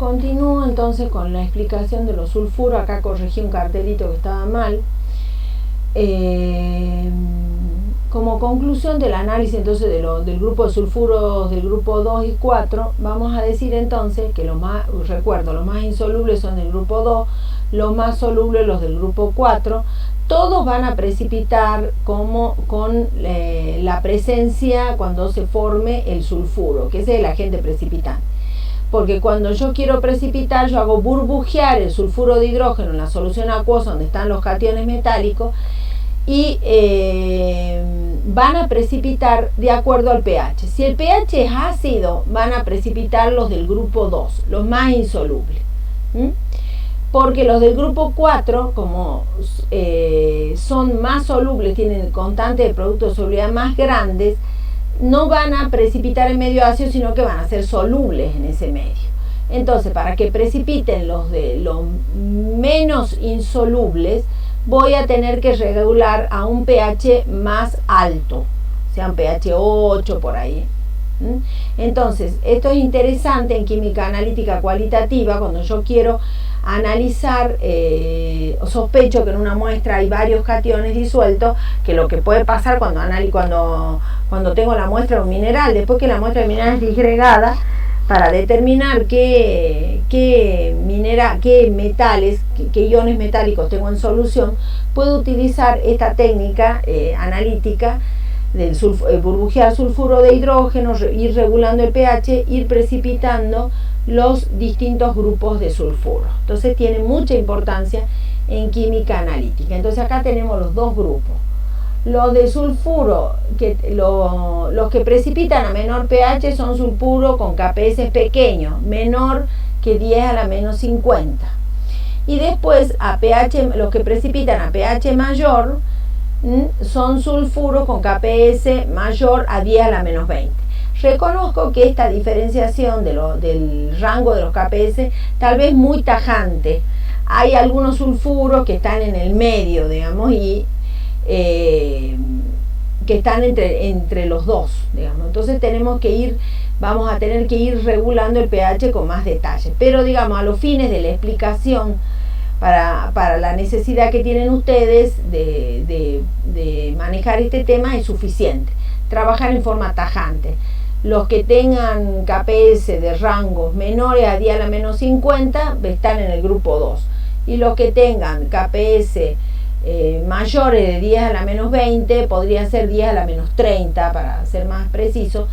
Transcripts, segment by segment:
Continúo entonces con la explicación de los sulfuros. Acá corregí un cartelito que estaba mal. Como conclusión del análisis entonces del grupo de sulfuros del grupo 2 y 4, vamos a decir entonces que los más insolubles son del grupo 2, los más solubles los del grupo 4. Todos van a precipitar con la presencia cuando se forme el sulfuro, que es el agente precipitante. Porque cuando yo quiero precipitar, yo hago burbujear el sulfuro de hidrógeno en la solución acuosa donde están los cationes metálicos y van a precipitar de acuerdo al pH. Si el pH es ácido, van a precipitar los del grupo 2, los más insolubles. Porque los del grupo 4, como son más solubles, tienen constantes de producto de solubilidad más grandes, no van a precipitar en medio ácido, sino que van a ser solubles en ese medio. Entonces, para que precipiten los menos insolubles, voy a tener que regular a un pH más alto, sea un pH 8 por ahí. Entonces, esto es interesante en química analítica cualitativa, cuando yo quiero analizar, sospecho que en una muestra hay varios cationes disueltos, que lo que puede pasar cuando tengo la muestra de un mineral, después que la muestra de mineral es disgregada, para determinar qué metales, qué iones metálicos tengo en solución, puedo utilizar esta técnica analítica del burbujear sulfuro de hidrógeno, ir regulando el pH, ir precipitando los distintos grupos de sulfuro. Entonces tiene mucha importancia en química analítica. Entonces acá tenemos los dos grupos. Los de sulfuro, los que precipitan a menor pH son sulfuro con KPS pequeño, menor que 10 a la menos 50. Y después los que precipitan a pH mayor son sulfuros con KPS mayor a 10 a la menos 20. Reconozco que esta diferenciación del rango de los KPS tal vez muy tajante. Hay algunos sulfuros que están en el medio, digamos, y que están entre los dos, digamos. Entonces vamos a tener que ir regulando el pH con más detalle. Pero, digamos, a los fines de la explicación, para la necesidad que tienen ustedes de manejar este tema, es suficiente. Trabajar en forma tajante. Los que tengan KPS de rangos menores a 10 a la menos 50 están en el grupo 2. Y los que tengan KPS mayores de 10 a la menos 20, podría ser 10 a la menos 30 para ser más preciso,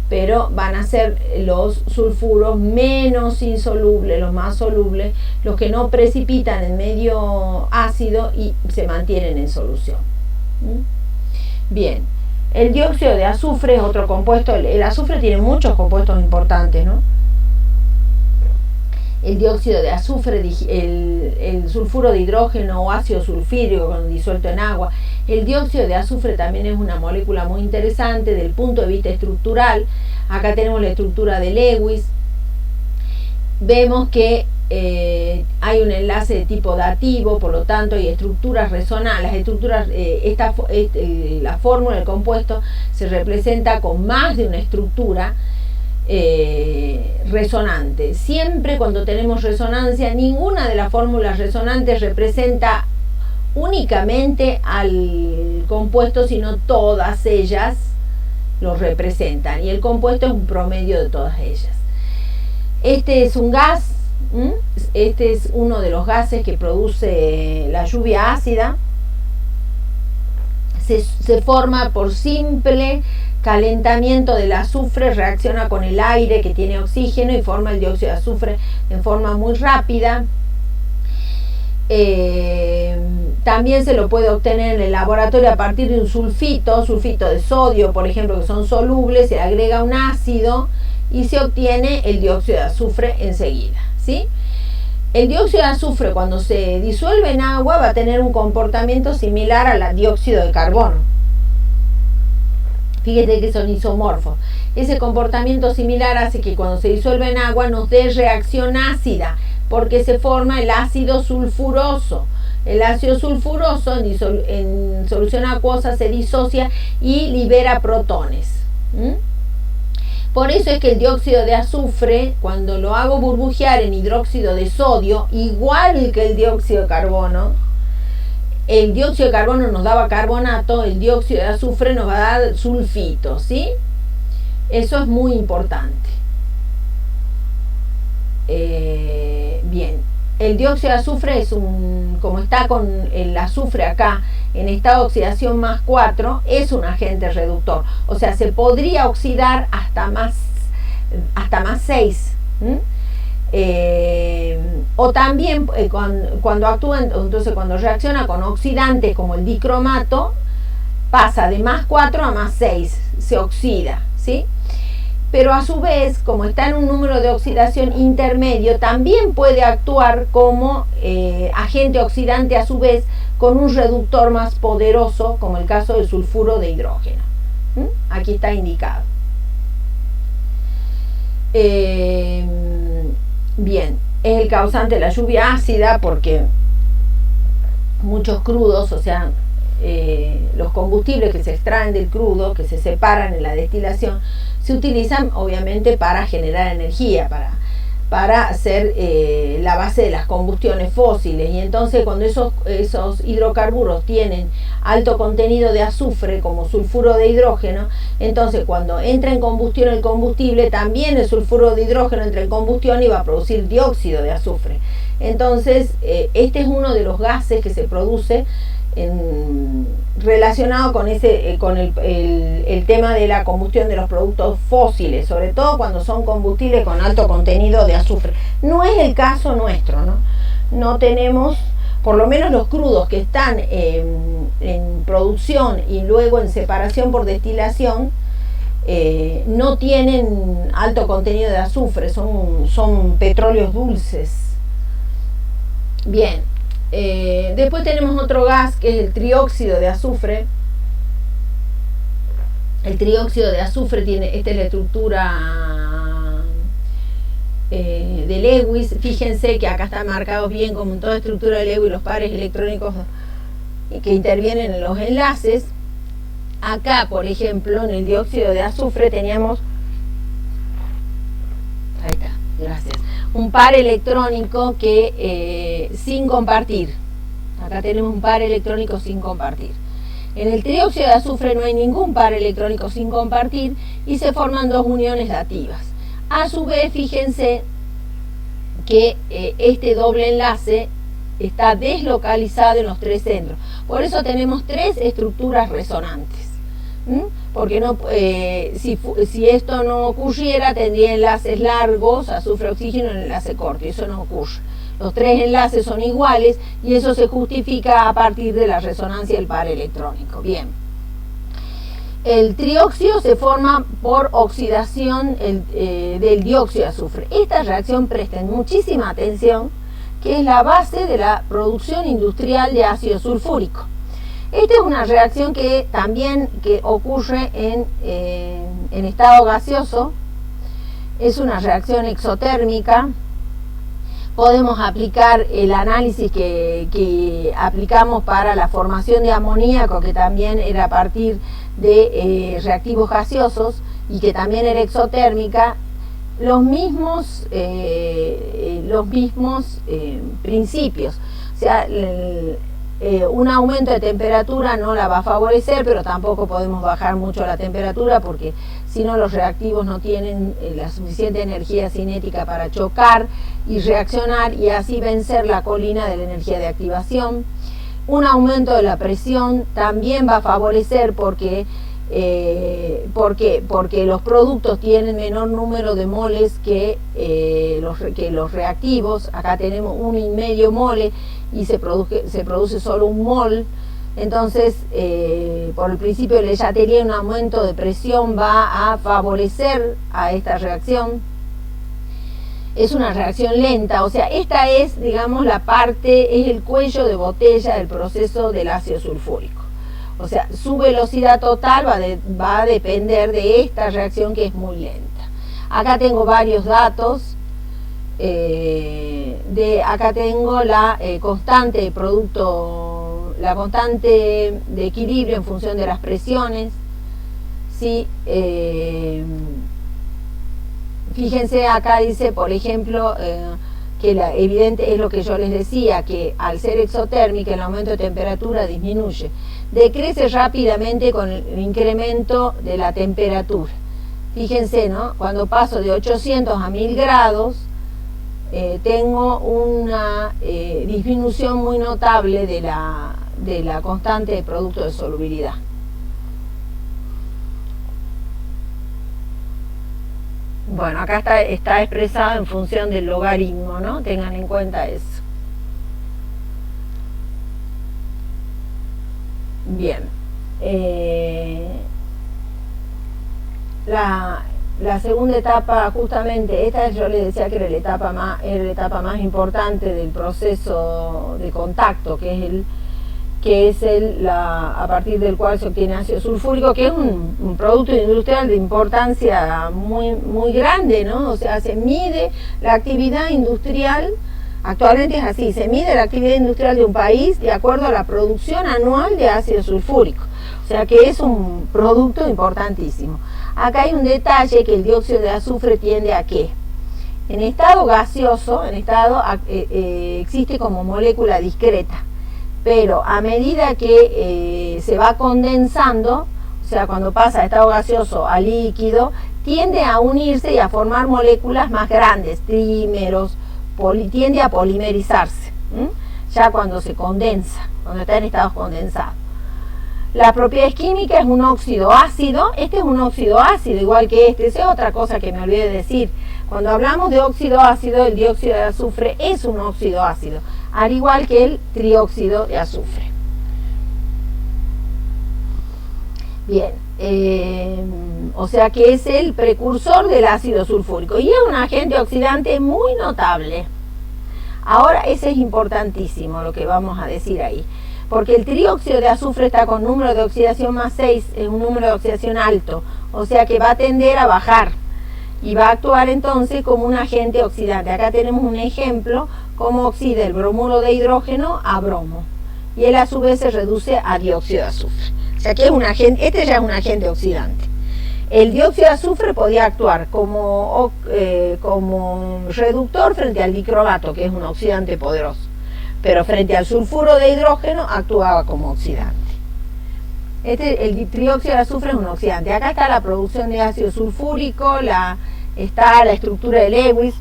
pero van a ser los sulfuros menos insolubles, los más solubles, los que no precipitan en medio ácido y se mantienen en solución. Bien, el dióxido de azufre es otro compuesto. El azufre tiene muchos compuestos importantes, ¿no? El dióxido de azufre, el sulfuro de hidrógeno o ácido sulfídrico cuando disuelto en agua. El dióxido de azufre también es una molécula muy interesante desde el punto de vista estructural. Acá tenemos la estructura de Lewis. Vemos que hay un enlace de tipo dativo, por lo tanto hay estructuras resonantes. Las estructuras, la fórmula del compuesto se representa con más de una estructura resonante. Siempre cuando tenemos resonancia, ninguna de las fórmulas resonantes representa únicamente al compuesto, sino todas ellas lo representan, y el compuesto es un promedio de todas ellas. Este es un gas, este es uno de los gases que produce la lluvia ácida. Se forma por simple calentamiento del azufre, reacciona con el aire que tiene oxígeno y forma el dióxido de azufre en forma muy rápida. También se lo puede obtener en el laboratorio a partir de un sulfito de sodio, por ejemplo, que son solubles, se agrega un ácido y se obtiene el dióxido de azufre enseguida, ¿sí? El dióxido de azufre, cuando se disuelve en agua, va a tener un comportamiento similar al dióxido de carbono. Fíjate que son isomorfos. Ese comportamiento similar hace que cuando se disuelve en agua nos dé reacción ácida, porque se forma el ácido sulfuroso. El ácido sulfuroso en solución acuosa se disocia y libera protones. Por eso es que el dióxido de azufre, cuando lo hago burbujear en hidróxido de sodio, igual que el dióxido de carbono nos daba carbonato, el dióxido de azufre nos va a dar sulfito, ¿sí? Eso es muy importante. Bien, el dióxido de azufre es como está con el azufre acá en estado de oxidación más 4, es un agente reductor. O sea, se podría oxidar hasta más 6. O también cuando actúa, entonces cuando reacciona con oxidantes como el dicromato, pasa de más 4 a más 6, se oxida, ¿sí? Pero a su vez, como está en un número de oxidación intermedio, también puede actuar como agente oxidante a su vez con un reductor más poderoso, como el caso del sulfuro de hidrógeno. Aquí está indicado. Bien, es el causante de la lluvia ácida porque muchos crudos, o sea, los combustibles que se extraen del crudo, que se separan en la destilación, se utilizan obviamente para generar energía, para ser la base de las combustiones fósiles. Y entonces cuando esos hidrocarburos tienen alto contenido de azufre como sulfuro de hidrógeno, entonces cuando entra en combustión el combustible, también el sulfuro de hidrógeno entra en combustión y va a producir dióxido de azufre. Entonces este es uno de los gases que se produce relacionado con el tema de la combustión de los productos fósiles, sobre todo cuando son combustibles con alto contenido de azufre. No es el caso nuestro, no tenemos, por lo menos los crudos que están en producción y luego en separación por destilación, no tienen alto contenido de azufre, son petróleos dulces. Bien. Después tenemos otro gas que es el trióxido de azufre. El trióxido de azufre esta es la estructura de Lewis. Fíjense que acá están marcados bien como en toda estructura de Lewis los pares electrónicos que intervienen en los enlaces. Acá, por ejemplo, en el dióxido de azufre teníamos, ahí está, gracias, un par electrónico que sin compartir. Acá tenemos un par electrónico sin compartir. En el trióxido de azufre no hay ningún par electrónico sin compartir y se forman dos uniones dativas. A su vez, fíjense que este doble enlace está deslocalizado en los tres centros. Por eso tenemos tres estructuras resonantes. Porque si esto no ocurriera, tendría enlaces largos, azufre, oxígeno, en enlace corto, y eso no ocurre. Los tres enlaces son iguales y eso se justifica a partir de la resonancia del par electrónico. Bien. El trióxido se forma por oxidación del dióxido de azufre. Esta reacción, presten muchísima atención, que es la base de la producción industrial de ácido sulfúrico. Esta es una reacción que también ocurre en estado gaseoso, es una reacción exotérmica. Podemos aplicar el análisis que aplicamos para la formación de amoníaco, que también era a partir de reactivos gaseosos y que también era exotérmica, los mismos principios. O sea, un aumento de temperatura no la va a favorecer, pero tampoco podemos bajar mucho la temperatura porque si no los reactivos no tienen la suficiente energía cinética para chocar y reaccionar y así vencer la colina de la energía de activación. Un aumento de la presión también va a favorecer porque los productos tienen menor número de moles que los reactivos. Acá tenemos 1,5 mole y se produce solo 1 mol. Entonces, por el principio de Le Chatelier, un aumento de presión va a favorecer a esta reacción. Es una reacción lenta, o sea, esta es, digamos, es el cuello de botella del proceso del ácido sulfúrico. O sea, su velocidad total va a depender de esta reacción que es muy lenta. Acá tengo varios datos. Acá tengo la constante de producto, la constante de equilibrio en función de las presiones. ¿Sí? Fíjense, acá dice, por ejemplo, que evidente es lo que yo les decía, que al ser exotérmica el aumento de temperatura disminuye. Decrece rápidamente con el incremento de la temperatura. Fíjense, ¿no? Cuando paso de 800 a 1000 grados, tengo una disminución muy notable de la constante de producto de solubilidad. Bueno, acá está expresado en función del logaritmo, ¿no? Tengan en cuenta eso. Bien. La segunda etapa, justamente, esta yo les decía que era la etapa más importante del proceso de contacto, que es a partir del cual se obtiene ácido sulfúrico, que es un producto industrial de importancia muy grande, ¿no? O sea, se mide la actividad industrial, actualmente es así, se mide la actividad industrial de un país de acuerdo a la producción anual de ácido sulfúrico, o sea que es un producto importantísimo. Acá hay un detalle, que el dióxido de azufre tiende a ¿qué? En estado gaseoso, existe como molécula discreta, pero a medida que se va condensando, o sea, cuando pasa de estado gaseoso a líquido, tiende a unirse y a formar moléculas más grandes, trímeros, tiende a polimerizarse, ya cuando se condensa, cuando está en estados condensados. La propiedad química es un óxido ácido, este es un óxido ácido, igual que este. Esa es otra cosa que me olvidé de decir. Cuando hablamos de óxido ácido, el dióxido de azufre es un óxido ácido, al igual que el trióxido de azufre. Bien, o sea que es el precursor del ácido sulfúrico y es un agente oxidante muy notable. Ahora, ese es importantísimo lo que vamos a decir ahí, porque el trióxido de azufre está con número de oxidación más 6, es un número de oxidación alto, o sea que va a tender a bajar y va a actuar entonces como un agente oxidante. Acá tenemos un ejemplo, cómo oxida el bromuro de hidrógeno a bromo, y él a su vez se reduce a dióxido de azufre. O sea que es un agente, este ya es un agente oxidante. El dióxido de azufre podía actuar como reductor frente al dicromato, que es un oxidante poderoso, pero frente al sulfuro de hidrógeno actuaba como oxidante. El trióxido de azufre es un oxidante. Acá está la producción de ácido sulfúrico, está la estructura de Lewis.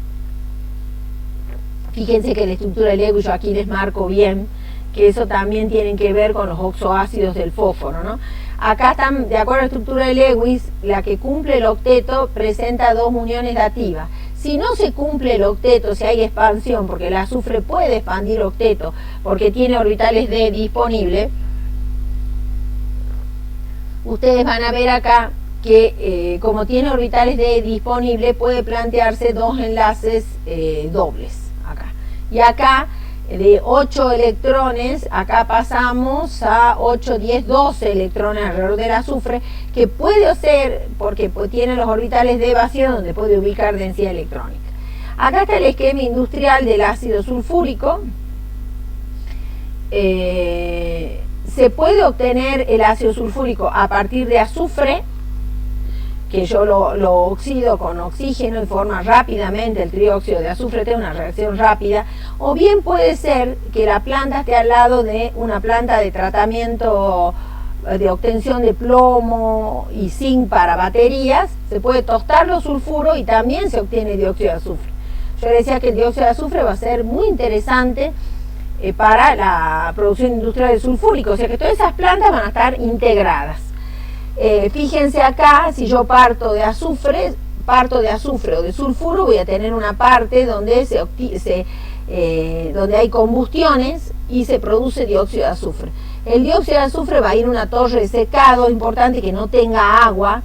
Fíjense que la estructura de Lewis, yo aquí les marco bien, que eso también tiene que ver con los oxoácidos del fósforo, ¿no? Acá están, de acuerdo a la estructura de Lewis, la que cumple el octeto presenta 2 uniones dativas. Si no se cumple el octeto, si hay expansión, porque el azufre puede expandir octeto, porque tiene orbitales D disponibles, ustedes van a ver acá que como tiene orbitales D disponibles, puede plantearse 2 enlaces dobles. Acá. Y acá, de 8 electrones, acá pasamos a 8, 10, 12 electrones alrededor del azufre, que puede ser porque tiene los orbitales de vacío donde puede ubicar densidad electrónica. Acá está el esquema industrial del ácido sulfúrico. Se puede obtener el ácido sulfúrico a partir de azufre, que yo lo oxido con oxígeno y forma rápidamente el trióxido de azufre, tiene una reacción rápida, o bien puede ser que la planta esté al lado de una planta de tratamiento de obtención de plomo y zinc para baterías, se puede tostar los sulfuros y también se obtiene dióxido de azufre. Yo decía que el dióxido de azufre va a ser muy interesante para la producción industrial de sulfúrico, o sea que todas esas plantas van a estar integradas. Fíjense acá, si yo parto de azufre o de sulfuro, voy a tener una parte donde donde hay combustiones y se produce dióxido de azufre. El dióxido de azufre va a ir a una torre de secado, es importante que no tenga agua,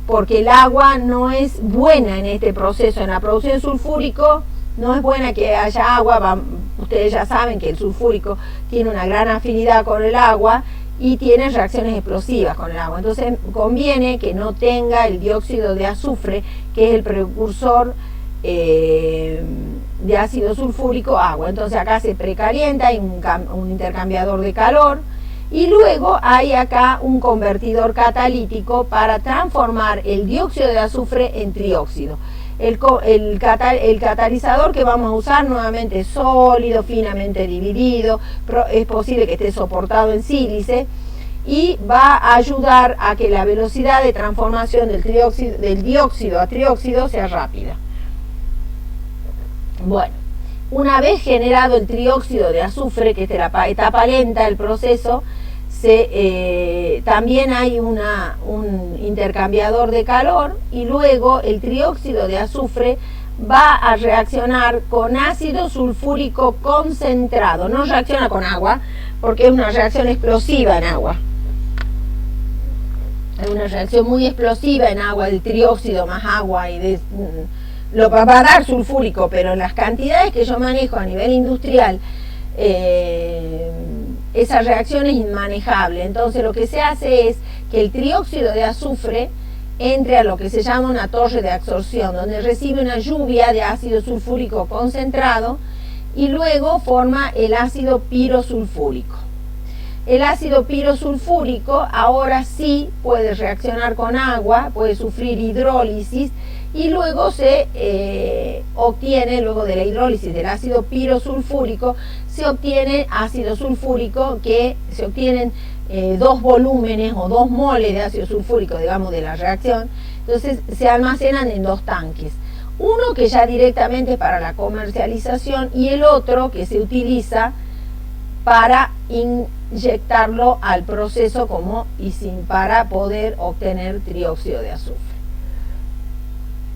porque el agua no es buena en este proceso. En la producción de sulfúrico no es buena que haya agua, ustedes ya saben que el sulfúrico tiene una gran afinidad con el agua y tiene reacciones explosivas con el agua. Entonces conviene que no tenga el dióxido de azufre, que es el precursor de ácido sulfúrico, agua. Entonces acá se precalienta, hay un intercambiador de calor, Y luego hay acá un convertidor catalítico para transformar el dióxido de azufre en trióxido. El catalizador que vamos a usar nuevamente es sólido, finamente dividido, es posible que esté soportado en sílice y va a ayudar a que la velocidad de transformación del dióxido a trióxido sea rápida. Bueno, una vez generado el trióxido de azufre, que es la etapa lenta del proceso, también hay un intercambiador de calor y luego el trióxido de azufre va a reaccionar con ácido sulfúrico concentrado. No reacciona con agua porque es una reacción explosiva en agua. Es una reacción muy explosiva en agua, el trióxido más agua y lo va a dar sulfúrico, pero en las cantidades que yo manejo a nivel industrial, esa reacción es inmanejable. Entonces lo que se hace es que el trióxido de azufre entre a lo que se llama una torre de absorción, donde recibe una lluvia de ácido sulfúrico concentrado y luego forma el ácido pirosulfúrico. El ácido pirosulfúrico ahora sí puede reaccionar con agua, puede sufrir hidrólisis y luego se obtiene, luego de la hidrólisis del ácido pirosulfúrico, se obtiene ácido sulfúrico, que se obtienen 2 volúmenes o 2 moles de ácido sulfúrico, digamos, de la reacción. Entonces se almacenan en 2 tanques. Uno que ya directamente es para la comercialización y el otro que se utiliza para inyectarlo al proceso para poder obtener trióxido de azufre.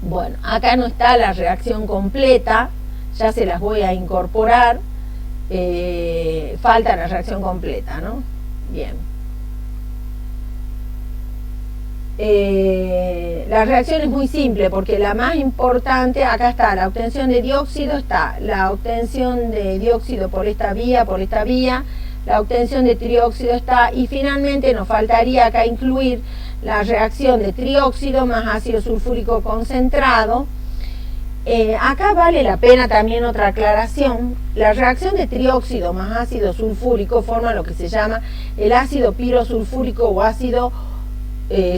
Bueno, acá no está la reacción completa, ya se las voy a incorporar, falta la reacción completa, ¿no? Bien. La reacción es muy simple porque la más importante, acá está la obtención de dióxido, está la obtención de dióxido por esta vía, la obtención de trióxido está, y finalmente nos faltaría acá incluir la reacción de trióxido más ácido sulfúrico concentrado. Acá vale la pena también otra aclaración. La reacción de trióxido más ácido sulfúrico forma lo que se llama el ácido pirosulfúrico o ácido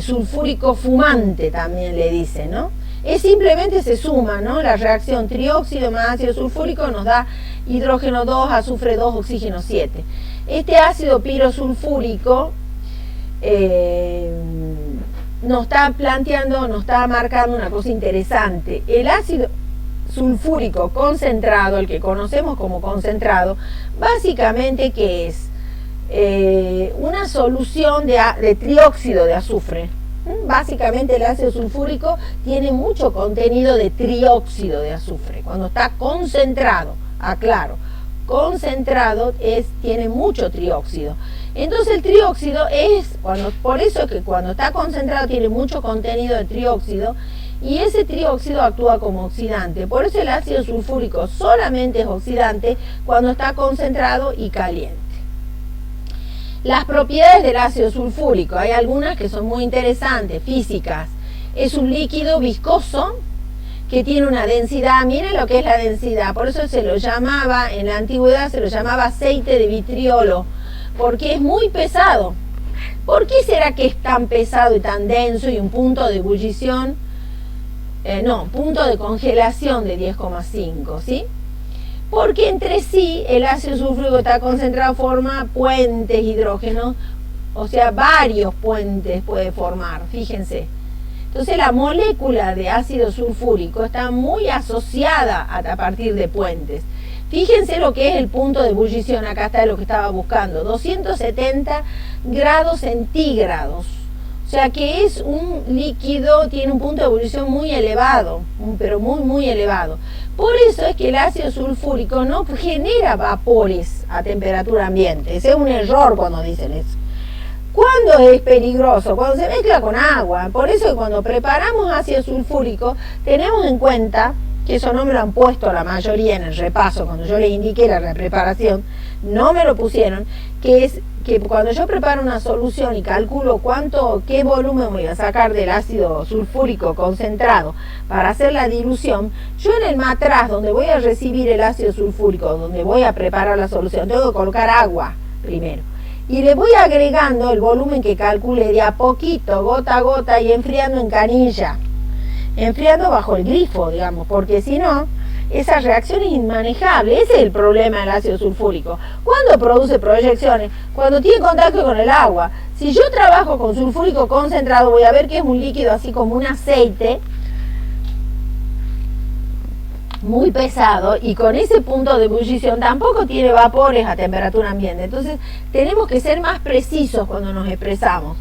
sulfúrico fumante, también le dicen, ¿no? Es simplemente se suma, ¿no? La reacción trióxido más ácido sulfúrico nos da hidrógeno 2, azufre 2, oxígeno 7. Este ácido pirosulfúrico nos está marcando una cosa interesante. El ácido sulfúrico concentrado, el que conocemos como concentrado, básicamente, ¿qué es? Una solución de trióxido de azufre. Básicamente el ácido sulfúrico tiene mucho contenido de trióxido de azufre. Cuando está concentrado, aclaro, concentrado tiene mucho trióxido. Entonces el trióxido por eso es que cuando está concentrado tiene mucho contenido de trióxido y ese trióxido actúa como oxidante. Por eso el ácido sulfúrico solamente es oxidante cuando está concentrado y caliente. Las propiedades del ácido sulfúrico, hay algunas que son muy interesantes, físicas. Es un líquido viscoso que tiene una densidad, miren lo que es la densidad, por eso se lo llamaba, en la antigüedad se lo llamaba aceite de vitriolo, porque es muy pesado. ¿Por qué será que es tan pesado y tan denso y un punto de ebullición, punto de congelación de 10,5, ¿sí? Porque entre sí el ácido sulfúrico está concentrado, forma puentes hidrógenos, o sea, varios puentes puede formar, fíjense. Entonces la molécula de ácido sulfúrico está muy asociada a partir de puentes. Fíjense lo que es el punto de ebullición, acá está lo que estaba buscando, 270 grados centígrados. O sea que es un líquido, tiene un punto de ebullición muy elevado, pero muy elevado. Por eso es que el ácido sulfúrico no genera vapores a temperatura ambiente. Ese es un error cuando dicen eso. ¿Cuándo es peligroso? Cuando se mezcla con agua. Por eso que cuando preparamos ácido sulfúrico tenemos en cuenta, que eso no me lo han puesto la mayoría en el repaso, cuando yo les indiqué la preparación, no me lo pusieron, que es que cuando yo preparo una solución y calculo qué volumen voy a sacar del ácido sulfúrico concentrado para hacer la dilución, yo en el matraz donde voy a recibir el ácido sulfúrico, donde voy a preparar la solución, tengo que colocar agua primero. y le voy agregando el volumen que calcule de a poquito, gota a gota, y enfriando en canilla, enfriando bajo el grifo, digamos, porque si no, esa reacción es inmanejable. Ese es el problema del ácido sulfúrico. ¿Cuándo produce proyecciones? Cuando tiene contacto con el agua. Si yo trabajo con sulfúrico concentrado, voy a ver que es un líquido así como un aceite, muy pesado, y con ese punto de ebullición tampoco tiene vapores a temperatura ambiente. Entonces tenemos que ser más precisos cuando nos expresamos.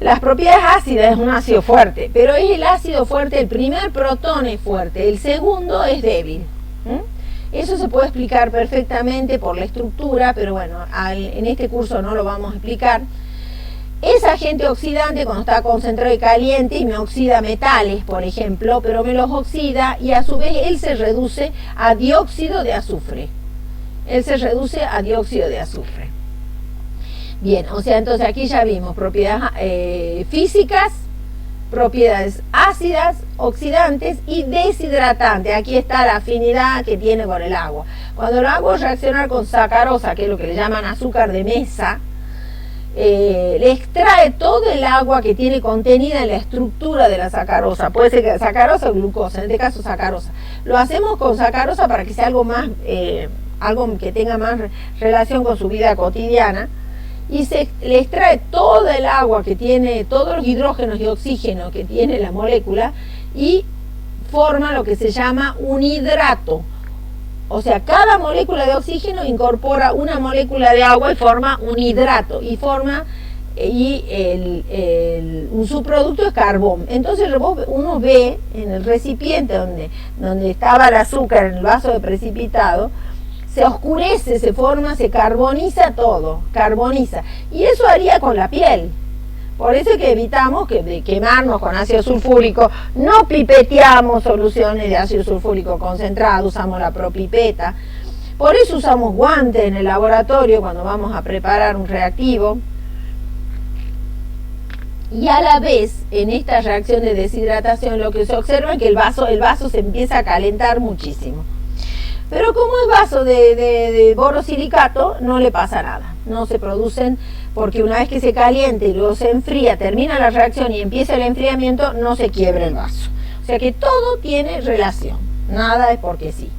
Las propiedades ácidas es un ácido fuerte, pero es el ácido fuerte, el primer protón es fuerte, el segundo es débil. Eso se puede explicar perfectamente por la estructura, pero bueno, en este curso no lo vamos a explicar. Es agente oxidante cuando está concentrado y caliente y me oxida metales, por ejemplo, pero me los oxida y a su vez él se reduce a dióxido de azufre. Bien, o sea, entonces aquí ya vimos propiedades físicas, propiedades ácidas, oxidantes y deshidratantes. Aquí está la afinidad que tiene con el agua. Cuando el agua reacciona con sacarosa, que es lo que le llaman azúcar de mesa, le extrae todo el agua que tiene contenida en la estructura de la sacarosa. Puede ser que sacarosa o glucosa, en este caso sacarosa. Lo hacemos con sacarosa para que sea algo más, algo que tenga más relación con su vida cotidiana, y le extrae todo el agua que tiene, todos los hidrógenos y oxígeno que tiene la molécula, y forma lo que se llama un hidrato. O sea, cada molécula de oxígeno incorpora una molécula de agua y forma un hidrato, y un subproducto es carbón. Entonces uno ve en el recipiente donde estaba el azúcar, en el vaso de precipitado, se oscurece, se forma, se carboniza todo, y eso haría con la piel. Por eso es que evitamos de quemarnos con ácido sulfúrico, no pipeteamos soluciones de ácido sulfúrico concentrado, usamos la propipeta. Por eso usamos guantes en el laboratorio cuando vamos a preparar un reactivo. Y a la vez, en esta reacción de deshidratación, lo que se observa es que el vaso se empieza a calentar muchísimo. Pero como es vaso de borosilicato, no le pasa nada. No se producen, porque una vez que se calienta y luego se enfría, termina la reacción y empieza el enfriamiento, no se quiebra el vaso. O sea que todo tiene relación, nada es porque sí.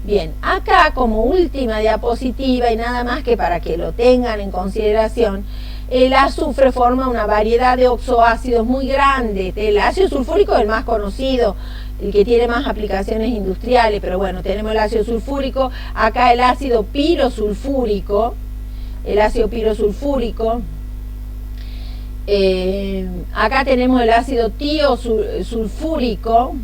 Bien, acá como última diapositiva, y nada más que para que lo tengan en consideración, el azufre forma una variedad de oxoácidos muy grande. El ácido sulfúrico es el más conocido, el que tiene más aplicaciones industriales, pero bueno, tenemos el ácido sulfúrico, acá el ácido pirosulfúrico, acá tenemos el ácido tiosulfúrico,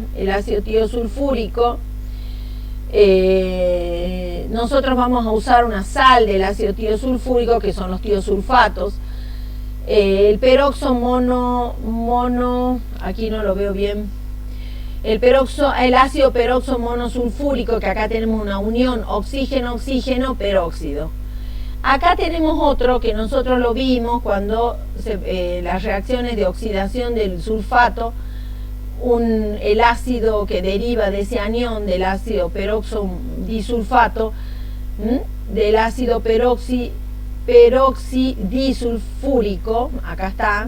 nosotros vamos a usar una sal del ácido tiosulfúrico, que son los tiosulfatos. El peroxo aquí no lo veo bien. El ácido peroxo monosulfúrico, que acá tenemos una unión oxígeno-oxígeno, peróxido. Acá tenemos otro que nosotros lo vimos cuando las reacciones de oxidación del sulfato, el ácido que deriva de ese anión del ácido peroxodisulfato, del ácido peroxidisulfúrico, acá está,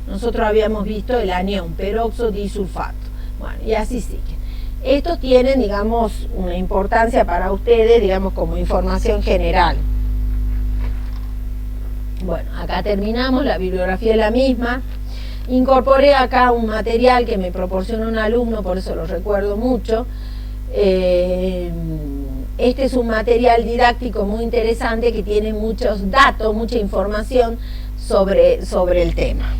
nosotros habíamos visto el anión peroxodisulfato. Bueno, y así sigue. Estos tienen, digamos, una importancia para ustedes, digamos, como información general. Bueno, acá terminamos, la bibliografía es la misma. Incorporé acá un material que me proporcionó un alumno, por eso lo recuerdo mucho. Este es un material didáctico muy interesante que tiene muchos datos, mucha información sobre el tema.